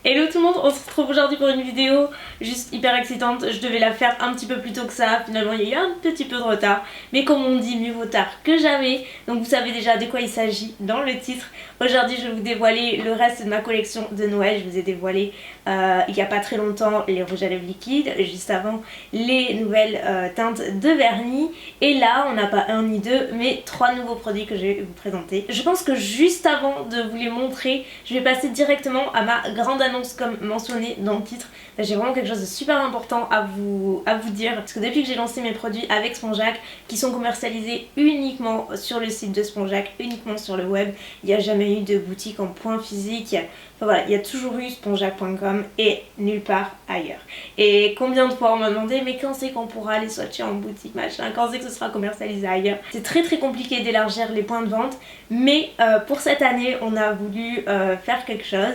Hello tout le monde, on se retrouve aujourd'hui pour une vidéo juste hyper excitante. Je devais la faire un petit peu plus tôt que ça, finalement il y a eu un petit peu de retard. Mais comme on dit, mieux vaut tard que jamais. Donc vous savez déjà de quoi il s'agit dans le titre. Aujourd'hui je vais vous dévoiler le reste de ma collection de Noël. Je vous ai dévoilé il n'y a pas très longtemps les rouges à lèvres liquides, juste avant les nouvelles teintes de vernis. Et là on n'a pas un ni deux mais 3 nouveaux produits que je vais vous présenter. Je pense que juste avant de vous les montrer, je vais passer directement à ma grande annonce comme mentionné dans le titre. J'ai vraiment quelque chose de super important à vous dire, parce que depuis que j'ai lancé mes produits avec Spongeac, qui sont commercialisés uniquement sur le site de Spongeac, uniquement sur le web, il n'y a jamais eu de boutique en point physique. Enfin voilà, il y a toujours eu spongeac.com et nulle part ailleurs. Et combien de fois on m'a demandé mais quand c'est qu'on pourra les swatcher en boutique machin, quand c'est que ce sera commercialisé ailleurs. C'est très compliqué d'élargir les points de vente, mais pour cette année on a voulu faire quelque chose.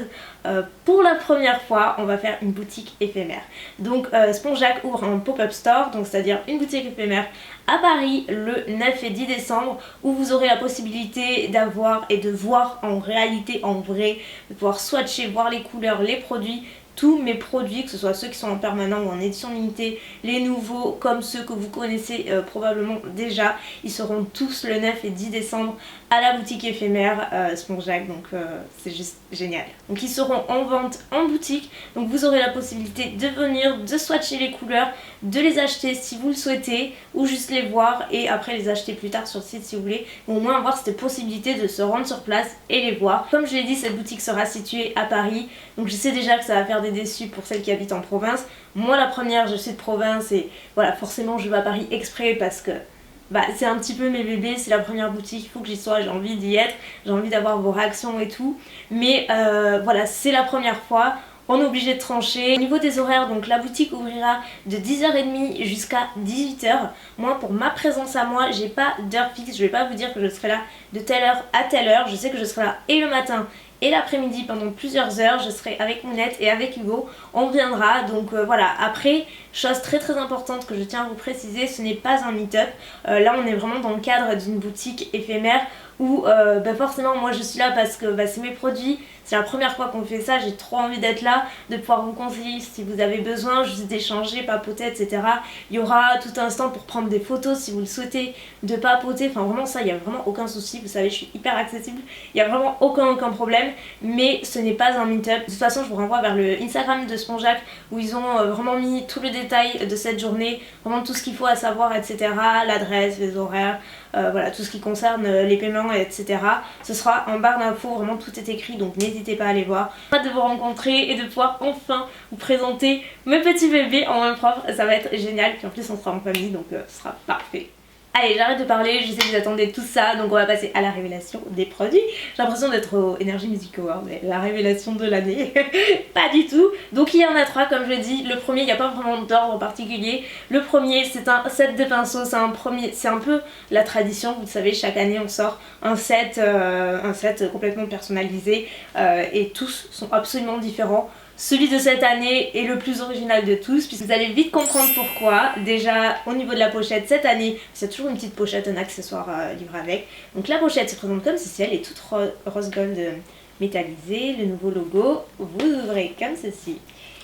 Pour la première fois on va faire une boutique éphémère. Donc Spongeac ouvre un pop-up store, donc c'est-à-dire une boutique éphémère à Paris le 9 et 10 décembre où vous aurez la possibilité d'avoir et de voir en réalité, en vrai, de pouvoir swatcher, voir les couleurs, les produits, tous mes produits, que ce soit ceux qui sont en permanent ou en édition limitée, les nouveaux comme ceux que vous connaissez probablement déjà, ils seront tous le 9 et 10 décembre à la boutique éphémère Spongeac, donc c'est juste génial. Donc ils seront en vente en boutique, donc vous aurez la possibilité de venir, de swatcher les couleurs, de les acheter si vous le souhaitez, ou juste les voir et après les acheter plus tard sur le site si vous voulez, ou au moins avoir cette possibilité de se rendre sur place et les voir. Comme je l'ai dit, cette boutique sera située à Paris, donc je sais déjà que ça va faire des déçus pour celles qui habitent en province. Moi la première, je suis de province et voilà, forcément je vais à Paris exprès parce que c'est un petit peu mes bébés, c'est la première boutique, il faut que j'y sois, j'ai envie d'y être, j'ai envie d'avoir vos réactions et tout. Mais voilà, c'est la première fois, on est obligé de trancher. Au niveau des horaires, donc la boutique ouvrira de 10h30 jusqu'à 18h. Moi, pour ma présence à moi, j'ai pas d'heure fixe, je vais pas vous dire que je serai là de telle heure à telle heure. Je sais que je serai là et le matin et l'après-midi pendant plusieurs heures. Je serai avec Mounette et avec Hugo, on viendra. Donc voilà, après, chose très importante que je tiens à vous préciser, ce n'est pas un meet-up. Là on est vraiment dans le cadre d'une boutique éphémère où forcément moi je suis là parce que c'est mes produits, c'est la première fois qu'on fait ça, j'ai trop envie d'être là, de pouvoir vous conseiller si vous avez besoin, juste d'échanger, papoter, etc. Il y aura tout un stand pour prendre des photos si vous le souhaitez, de papoter, enfin vraiment ça, il n'y a vraiment aucun souci, vous savez je suis hyper accessible, il n'y a vraiment aucun problème, mais ce n'est pas un meet-up. De toute façon je vous renvoie vers le Instagram de Spongeac où ils ont vraiment mis tout le détail de cette journée, vraiment tout ce qu'il faut à savoir, etc. L'adresse, les horaires, voilà, tout ce qui concerne les paiements, etc. Ce sera en barre d'infos, vraiment tout est écrit, donc n'hésitez pas à aller voir. Hâte de vous rencontrer et de pouvoir enfin vous présenter mes petits bébés en main propre, ça va être génial, puis en plus on sera en famille, donc ce sera parfait. Allez, j'arrête de parler, je sais que vous attendez tout ça, donc on va passer à la révélation des produits. J'ai l'impression d'être au Energy Music Award, mais la révélation de l'année, pas du tout. Donc il y en a 3 comme je l'ai dit. Le premier, il n'y a pas vraiment d'ordre particulier. Le premier, c'est un set de pinceaux, c'est un peu la tradition, vous le savez, chaque année on sort un set complètement personnalisé et tous sont absolument différents. Celui de cette année est le plus original de tous, puisque vous allez vite comprendre pourquoi. Déjà au niveau de la pochette, cette année, c'est toujours une petite pochette, un accessoire livré avec. Donc la pochette se présente comme ceci, elle est toute rose gold métallisée, le nouveau logo, vous ouvrez comme ceci.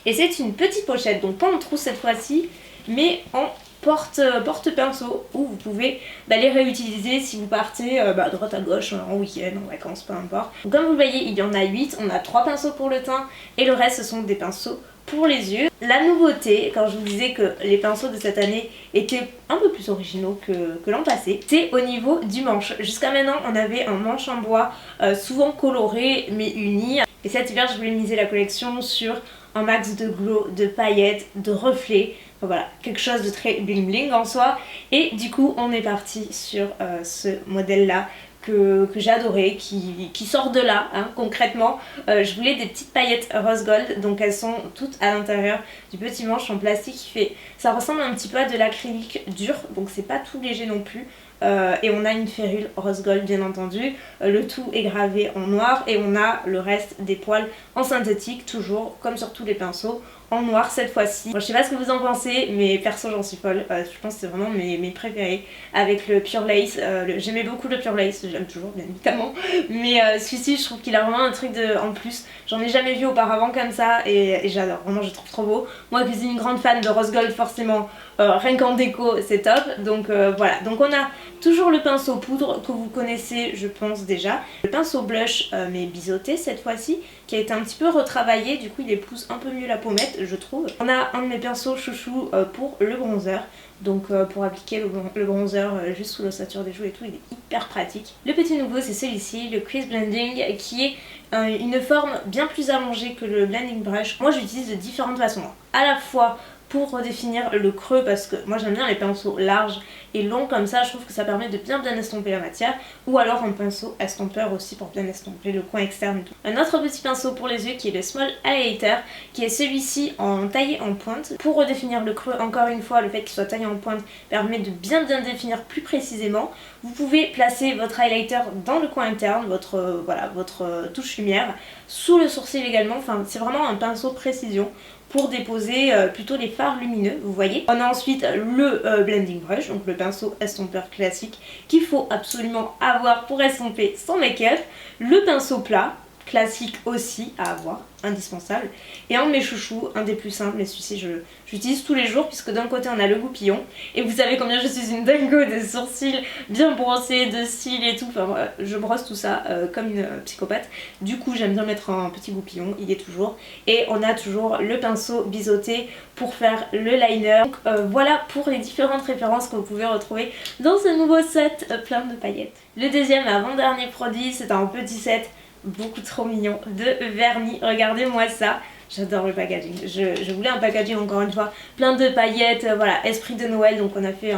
Et c'est une petite pochette, donc pas en trousse cette fois-ci, mais en porte-pinceau où vous pouvez les réutiliser si vous partez à droite à gauche en week-end, en vacances, peu importe. Donc, comme vous le voyez, il y en a 8, on a 3 pinceaux pour le teint et le reste ce sont des pinceaux pour les yeux. La nouveauté, quand je vous disais que les pinceaux de cette année étaient un peu plus originaux que l'an passé, c'est au niveau du manche. Jusqu'à maintenant on avait un manche en bois souvent coloré mais uni. Et cet hiver je voulais miser la collection sur un max de glow, de paillettes, de reflets. Enfin, voilà, quelque chose de très bling bling en soi. Et du coup on est parti sur ce modèle là que j'ai adoré, qui sort de là, hein, concrètement. Je voulais des petites paillettes rose gold, donc elles sont toutes à l'intérieur du petit manche en plastique ça ressemble un petit peu à de l'acrylique dur, donc c'est pas tout léger non plus. et on a une férule rose gold bien entendu. Le tout est gravé en noir et on a le reste des poils en synthétique, toujours comme sur tous les pinceaux, en noir cette fois-ci. Bon, je sais pas ce que vous en pensez, mais perso j'en suis folle. Je pense que c'est vraiment mes préférés avec le Pure Lace. J'aimais beaucoup le Pure Lace, j'aime toujours bien évidemment, mais celui-ci je trouve qu'il a vraiment un truc en plus. J'en ai jamais vu auparavant comme ça et j'adore, vraiment je trouve trop beau. Moi qui suis une grande fan de rose gold forcément, rien qu'en déco c'est top. Donc voilà, donc on a toujours le pinceau poudre que vous connaissez je pense déjà. Le pinceau blush mais biseauté cette fois-ci, qui a été un petit peu retravaillé, du coup il épouse un peu mieux la pommette je trouve. On a un de mes pinceaux chouchou pour le bronzer, donc pour appliquer le bronzer juste sous l'ossature des joues et tout, il est hyper pratique. Le petit nouveau c'est celui-ci, le Crease Blending, qui est une forme bien plus allongée que le Blending Brush. Moi j'utilise de différentes façons, à la fois pour redéfinir le creux, parce que moi j'aime bien les pinceaux larges et longs comme ça, je trouve que ça permet de bien estomper la matière, ou alors un pinceau estompeur aussi pour bien estomper le coin externe et tout. Un autre petit pinceau pour les yeux qui est le Small Highlighter, qui est celui-ci en taillé en pointe. Pour redéfinir le creux, encore une fois, le fait qu'il soit taillé en pointe permet de bien définir plus précisément. Vous pouvez placer votre highlighter dans le coin interne, votre touche lumière, sous le sourcil également, enfin c'est vraiment un pinceau précision pour déposer plutôt les fards lumineux, vous voyez. On a ensuite le Blending Brush, donc le pinceau estompeur classique qu'il faut absolument avoir pour estomper son make-up. Le pinceau plat, classique aussi à avoir, indispensable. Et un de mes chouchous, un des plus simples, mais celui-ci j'utilise tous les jours, puisque d'un côté on a le goupillon, et vous savez combien je suis une dingo des sourcils bien brossés, de cils et tout, enfin je brosse tout ça comme une psychopathe. Du coup j'aime bien mettre un petit goupillon, il y est toujours. Et on a toujours le pinceau biseauté pour faire le liner. Donc voilà pour les différentes références que vous pouvez retrouver dans ce nouveau set plein de paillettes. Le deuxième avant-dernier produit, c'est un petit set beaucoup trop mignon de vernis. Regardez-moi ça, j'adore le packaging. Je voulais un packaging encore une fois plein de paillettes, voilà, esprit de Noël. Donc on a fait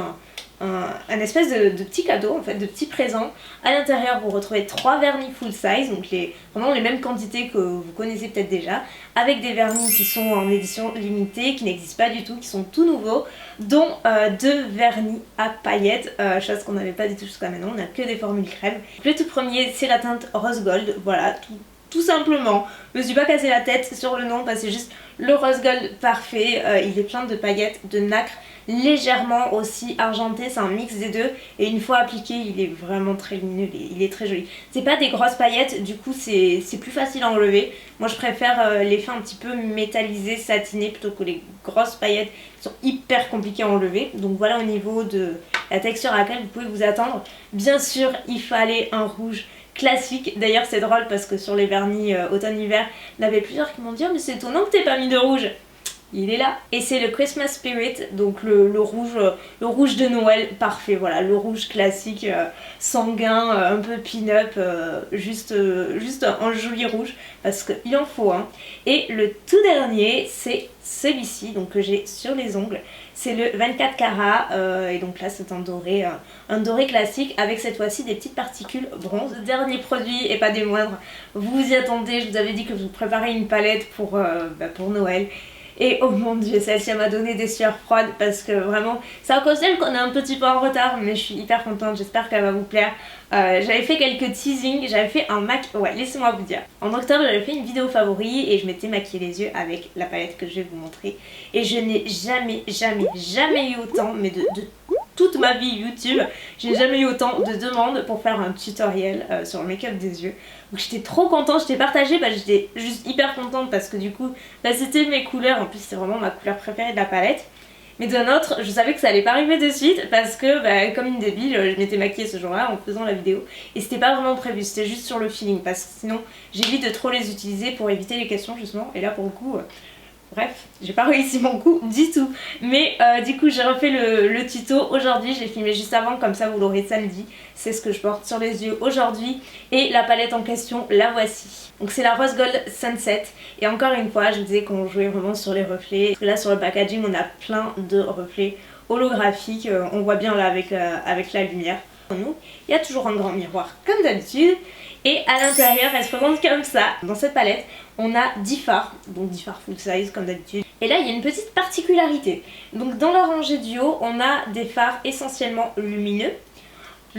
un espèce de petit cadeau en fait, de petit présent. À l'intérieur vous retrouvez 3 vernis full size, donc vraiment les mêmes quantités que vous connaissez peut-être déjà, avec des vernis qui sont en édition limitée, qui n'existent pas du tout, qui sont tout nouveaux, dont 2 vernis à paillettes, chose qu'on n'avait pas du tout jusqu'à maintenant. On n'a que des formules crème. Le tout premier c'est la teinte rose gold, voilà, tout simplement. Je me suis pas cassé la tête sur le nom, parce que c'est juste le rose gold parfait. Il est plein de paillettes, de nacre, légèrement aussi argenté, c'est un mix des deux, et une fois appliqué il est vraiment très lumineux, il est très joli. C'est pas des grosses paillettes, du coup c'est plus facile à enlever. Moi je préfère l'effet un petit peu métallisé, satiné, plutôt que les grosses paillettes qui sont hyper compliquées à enlever. Donc voilà au niveau de la texture à laquelle vous pouvez vous attendre. Bien sûr il fallait un rouge classique. D'ailleurs c'est drôle parce que sur les vernis automne-hiver, il y en avait plusieurs qui m'ont dit oh, mais c'est étonnant que t'aies pas mis de rouge. Il est là. Et c'est le Christmas Spirit, donc le rouge de Noël parfait, voilà, le rouge classique, sanguin, un peu pin-up, juste un joli rouge, parce qu'il en faut un. Et le tout dernier, c'est celui-ci, donc que j'ai sur les ongles. C'est le 24 carats, et donc là c'est un doré classique, avec cette fois-ci des petites particules bronze. Dernier produit, et pas des moindres, vous vous y attendez, je vous avais dit que je vous préparais une palette pour Noël. Et oh mon dieu, celle-ci m'a donné des sueurs froides, parce que vraiment, c'est à cause d'elle qu'on est un petit peu en retard, mais je suis hyper contente, j'espère qu'elle va vous plaire. J'avais fait quelques teasings, j'avais fait un ouais, laissez-moi vous dire. En octobre, j'avais fait une vidéo favori et je m'étais maquillé les yeux avec la palette que je vais vous montrer. Et je n'ai jamais eu autant, mais de toute ma vie YouTube, j'ai jamais eu autant de demandes pour faire un tutoriel sur le make-up des yeux. Donc j'étais trop contente, j'étais partagée, j'étais juste hyper contente parce que du coup, c'était mes couleurs, en plus c'est vraiment ma couleur préférée de la palette. Mais d'un autre, je savais que ça allait pas arriver de suite parce que comme une débile, je m'étais maquillée ce jour-là en faisant la vidéo. Et c'était pas vraiment prévu, c'était juste sur le feeling parce que sinon j'évite de trop les utiliser pour éviter les questions justement. Et là pour le coup... bref, j'ai pas réussi mon coup du tout. Mais du coup j'ai refait le tuto aujourd'hui, je l'ai filmé juste avant, comme ça vous l'aurez samedi. C'est ce que je porte sur les yeux aujourd'hui. Et la palette en question, la voici. Donc c'est la Rose Gold Sunset. Et encore une fois, je vous disais qu'on jouait vraiment sur les reflets. Parce que là sur le packaging, on a plein de reflets holographiques. On voit bien là avec la lumière. Nous, il y a toujours un grand miroir comme d'habitude. Et à l'intérieur, elle se présente comme ça. Dans cette palette, on a 10 fards, donc 10 fards full size comme d'habitude. Et là, il y a une petite particularité. Donc dans la rangée du haut, on a des fards essentiellement lumineux.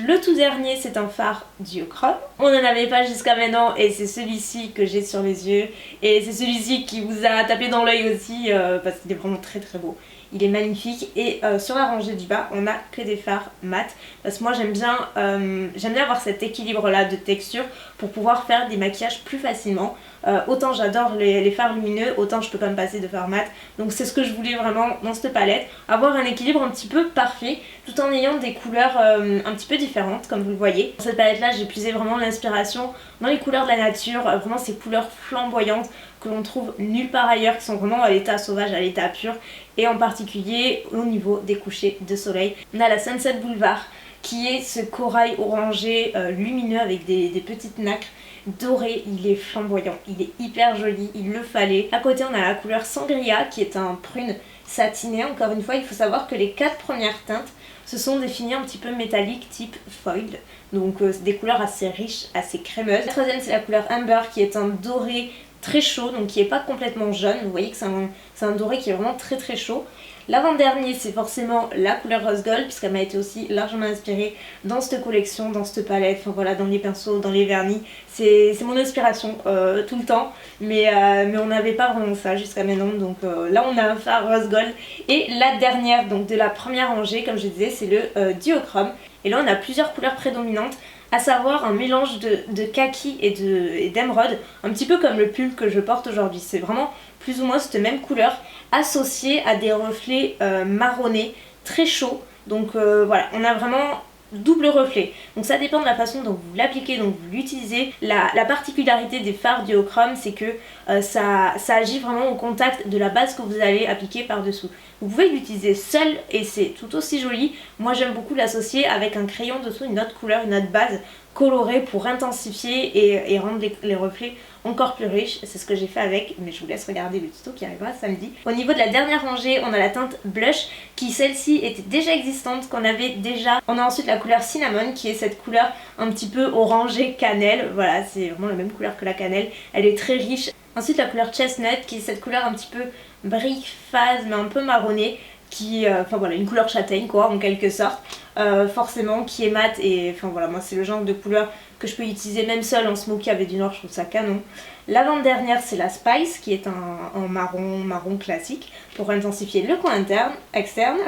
Le tout dernier, c'est un fard duochrome. On n'en avait pas jusqu'à maintenant et c'est celui-ci que j'ai sur les yeux. Et c'est celui-ci qui vous a tapé dans l'œil aussi parce qu'il est vraiment très très beau. Il est magnifique et sur la rangée du bas, on a que des fards mat. Parce que moi j'aime bien avoir cet équilibre là de texture pour pouvoir faire des maquillages plus facilement. Autant j'adore les fards lumineux, autant je peux pas me passer de fards mat. Donc c'est ce que je voulais vraiment dans cette palette. Avoir un équilibre un petit peu parfait tout en ayant des couleurs un petit peu différentes comme vous le voyez. Dans cette palette là j'ai puisé vraiment l'inspiration dans les couleurs de la nature, vraiment ces couleurs flamboyantes que l'on trouve nulle part ailleurs, qui sont vraiment à l'état sauvage, à l'état pur, et en particulier au niveau des couchers de soleil. On a la Sunset Boulevard qui est ce corail orangé lumineux avec des petites nacres dorées. Il est flamboyant, il est hyper joli, il le fallait. À côté on a la couleur Sangria qui est un prune satiné. Encore une fois il faut savoir que les 4 premières teintes ce sont des finiers un petit peu métalliques type foil. Donc c'est des couleurs assez riches, assez crémeuses. La troisième c'est la couleur Amber qui est un doré très chaud, donc qui est pas complètement jaune. Vous voyez que c'est un doré qui est vraiment très très chaud. L'avant-dernier c'est forcément la couleur Rose Gold puisqu'elle m'a été aussi largement inspirée dans cette collection, dans cette palette, enfin voilà, dans les pinceaux, dans les vernis. C'est mon inspiration tout le temps, mais on n'avait pas vraiment ça jusqu'à maintenant, donc là on a un fard Rose Gold. Et la dernière donc de la première rangée, comme je disais, c'est le duochrome. Et là on a plusieurs couleurs prédominantes, à savoir un mélange de kaki et d'émeraude, un petit peu comme le pull que je porte aujourd'hui. C'est vraiment plus ou moins cette même couleur associée à des reflets marronnés très chauds. Donc voilà, on a vraiment double reflet. Donc ça dépend de la façon dont vous l'appliquez, donc vous l'utilisez. La particularité des fards duochrome, c'est que ça agit vraiment au contact de la base que vous allez appliquer par dessous. Vous pouvez l'utiliser seul et c'est tout aussi joli. Moi j'aime beaucoup l'associer avec un crayon dessous, une autre couleur, une autre base colorée pour intensifier et rendre les reflets encore plus riches. C'est ce que j'ai fait avec, mais je vous laisse regarder le tuto qui arrivera samedi. Au niveau de la dernière rangée, on a la teinte blush qui celle-ci était déjà existante, qu'on avait déjà. On a ensuite la couleur cinnamon qui est cette couleur un petit peu orangée cannelle. Voilà, c'est vraiment la même couleur que la cannelle. Elle est très riche. Ensuite la couleur chestnut qui est cette couleur un petit peu brique phase mais un peu marronnée, qui enfin voilà, une couleur châtaigne quoi en quelque sorte, forcément qui est mate. Et enfin voilà, moi c'est le genre de couleur que je peux utiliser même seule en smoky avec du noir, je trouve ça canon. L'avant-dernière c'est la Spice qui est en marron classique pour intensifier le coin externe.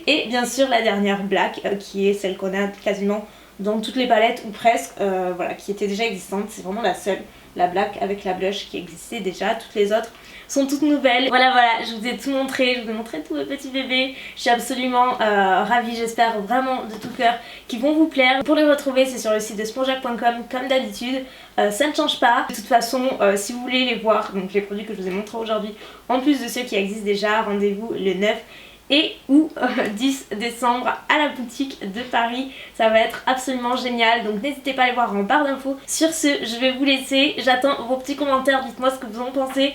Et bien sûr la dernière Black qui est celle qu'on a quasiment dans toutes les palettes ou presque, voilà, qui était déjà existante. C'est vraiment la seule, la Black avec la blush qui existait déjà. Toutes les autres sont toutes nouvelles. Voilà, je vous ai tout montré, je vous ai montré tous mes petits bébés. Je suis absolument ravie, j'espère vraiment de tout cœur qu'ils vont vous plaire. Pour les retrouver, c'est sur le site de spongeac.com comme d'habitude. Ça ne change pas. De toute façon, si vous voulez les voir, donc les produits que je vous ai montrés aujourd'hui, en plus de ceux qui existent déjà, rendez-vous le 9 et ou 10 décembre à la boutique de Paris. Ça va être absolument génial, donc n'hésitez pas à aller voir en barre d'infos. Sur ce, je vais vous laisser, j'attends vos petits commentaires, dites-moi ce que vous en pensez,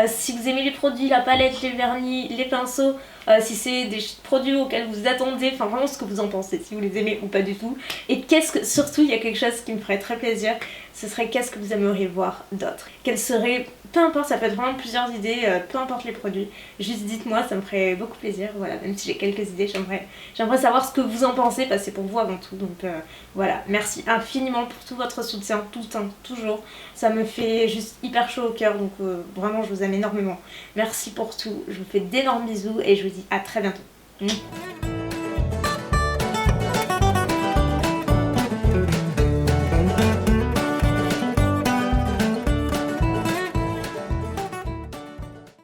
si vous aimez les produits, la palette, les vernis, les pinceaux, si c'est des produits auxquels vous attendez, enfin vraiment ce que vous en pensez, si vous les aimez ou pas du tout. Et surtout il y a quelque chose qui me ferait très plaisir, ce serait qu'est-ce que vous aimeriez voir d'autre. Quelles seraient, peu importe, ça peut être vraiment plusieurs idées, peu importe les produits, juste dites-moi, ça me ferait beaucoup plaisir. Voilà, même si j'ai quelques idées, j'aimerais savoir ce que vous en pensez, parce que c'est pour vous avant tout. Donc voilà, merci infiniment pour tout votre soutien, tout le temps, toujours. Ça me fait juste hyper chaud au cœur, donc vraiment je vous aime énormément. Merci pour tout, je vous fais d'énormes bisous et je vous dis à très bientôt.